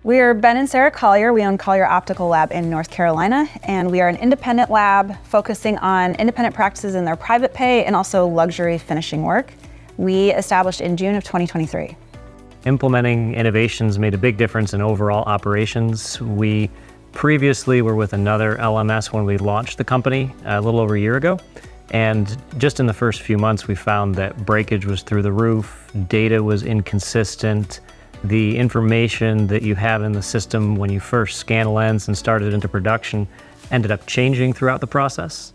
We are Ben and Sarah Collier. We own Collier Optical Lab in North Carolina, and we are an independent lab focusing on independent practices in their private pay and also luxury finishing work. We established in June of 2023. Implementing innovations made a big difference in overall operations. We previously were with another LMS when we launched the company a little over a year ago. And just in the first few months, we found that breakage was through the roof, data was inconsistent, the information that you have in the system when you first scan a lens and started into production ended up changing throughout the process.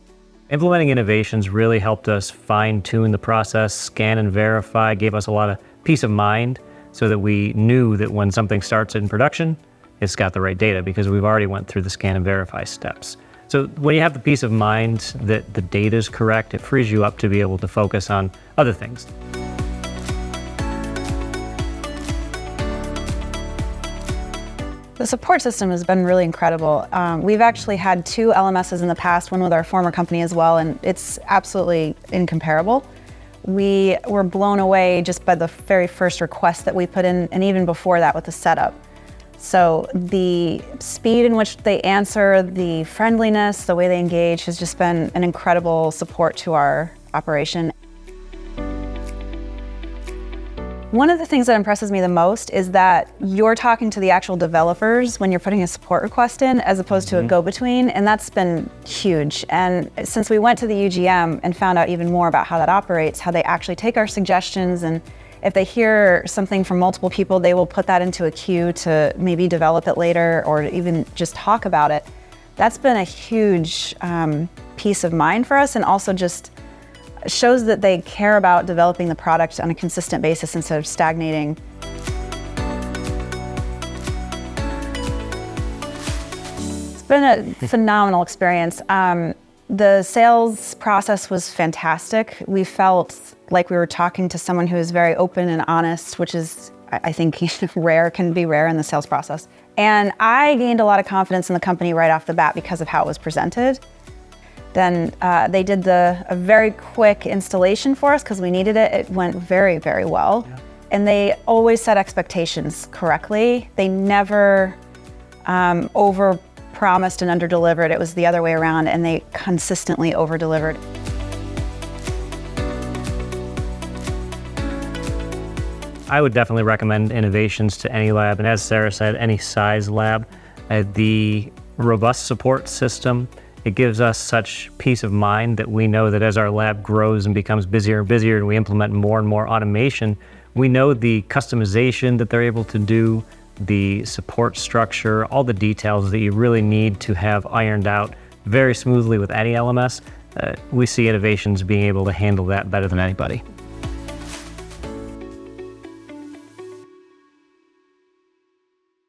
Implementing innovations really helped us fine-tune the process, scan and verify, gave us a lot of peace of mind so that we knew that when something starts in production, it's got the right data because we've already went through the scan and verify steps. So when you have the peace of mind that the data is correct, it frees you up to be able to focus on other things. The support system has been really incredible. We've actually had 2 LMSs in the past, one with our former company as well, and it's absolutely incomparable. We were blown away just by the very first request that we put in, and even before that with the setup. So the speed in which they answer, the friendliness, the way they engage has just been an incredible support to our operation. One of the things that impresses me the most is that you're talking to the actual developers when you're putting a support request in, as opposed to a go-between, and that's been huge. And since we went to the UGM and found out even more about how that operates, how they actually take our suggestions, and if they hear something from multiple people, they will put that into a queue to maybe develop it later or even just talk about it. That's been a huge peace of mind for us, and also just shows that they care about developing the product on a consistent basis instead of stagnating. It's been a phenomenal experience. The sales process was fantastic. We felt like we were talking to someone who is very open and honest, which is, I think, can be rare in the sales process. And I gained a lot of confidence in the company right off the bat because of how it was presented. Then they did a very quick installation for us because we needed it. It went very, very well. Yeah. And they always set expectations correctly. They never over-promised and under-delivered. It was the other way around, and they consistently over-delivered. I would definitely recommend innovations to any lab, and as Sarah said, any size lab. The robust support system, it gives us such peace of mind that we know that as our lab grows and becomes busier and busier and we implement more and more automation, we know the customization that they're able to do, the support structure, all the details that you really need to have ironed out very smoothly with any LMS. We see innovations being able to handle that better than anybody.